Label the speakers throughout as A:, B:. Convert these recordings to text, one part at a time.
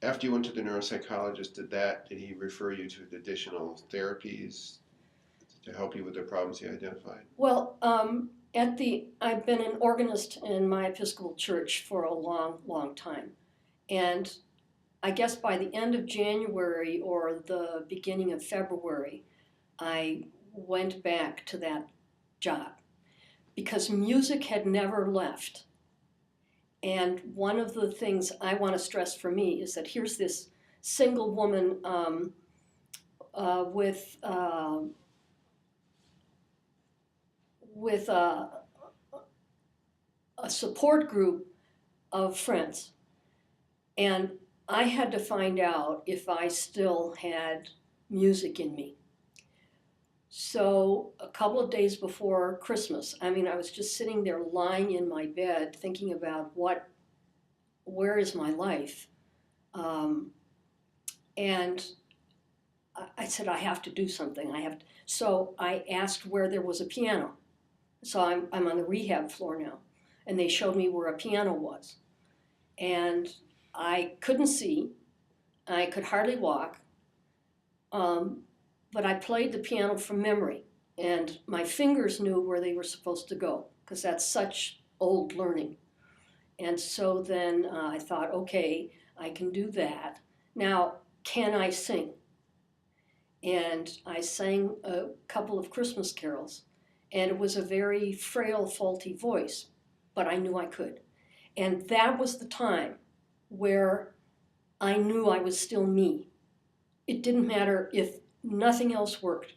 A: After you went to the neuropsychologist, did he refer you to additional therapies to help you with the problems he identified?
B: Well, I've been an organist in my Episcopal church for a long, long time. And I guess by the end of January or the beginning of February, I went back to that job because music had never left. And one of the things I want to stress for me is that here's this single woman with a support group of friends. And I had to find out if I still had music in me. So a couple of days before Christmas, I was just sitting there lying in my bed thinking about where is my life? And I said, I have to do something. So I asked where there was a piano. So I'm on the rehab floor now. And they showed me where a piano was. And I couldn't see. I could hardly walk. But I played the piano from memory. And my fingers knew where they were supposed to go, because that's such old learning. And so then I thought, okay, I can do that. Now, can I sing? And I sang a couple of Christmas carols. And it was a very frail, faulty voice, but I knew I could. And that was the time where I knew I was still me. It didn't matter if nothing else worked.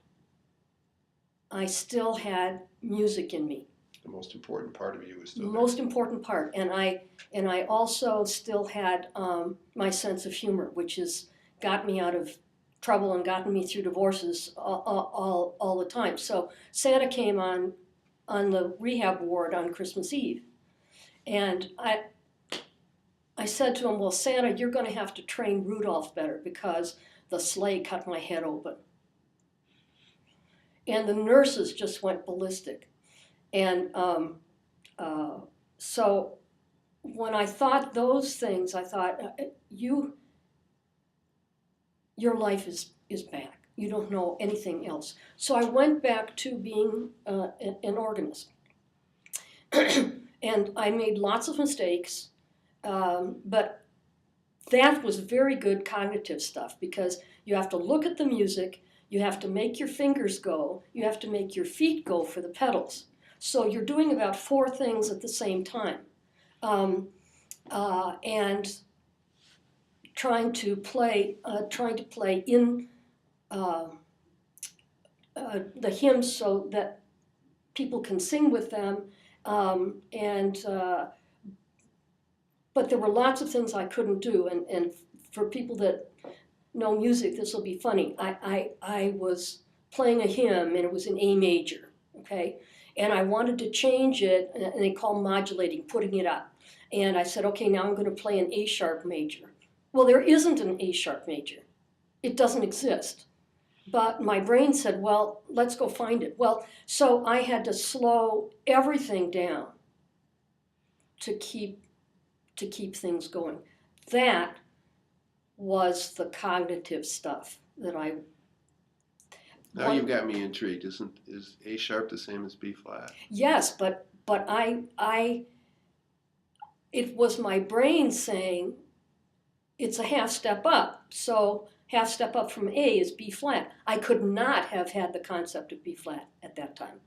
B: I still had music in me.
A: The most important part of you was still
B: The
A: there.
B: most important part. And I also still had my sense of humor, which has got me out of trouble and gotten me through divorces all the time. So Santa came on the rehab ward on Christmas Eve. And I said to him, well, Santa, you're going to have to train Rudolph better because the sleigh cut my head open. And the nurses just went ballistic. And so when I thought those things, I thought, your life is back. You don't know anything else. So I went back to being an organist. And I made lots of mistakes, but that was very good cognitive stuff because you have to look at the music, you have to make your fingers go, you have to make your feet go for the pedals. So you're doing about 4 things at the same time. And trying to play in the hymns so that people can sing with them. But there were lots of things I couldn't do. And for people that know music, this will be funny. I was playing a hymn and it was in A major, okay? And I wanted to change it, and they call modulating, putting it up. And I said, okay, now I'm going to play an A sharp major. Well, there isn't an A sharp major. It doesn't exist. But my brain said, well, let's go find it. Well, so I had to slow everything down to keep things going. That was the cognitive stuff that I...
A: Now you've got me intrigued. Is A sharp the same as B flat?
B: Yes, but it was my brain saying it's a half step up. So half step up from A is B flat. I could not have had the concept of B flat at that time.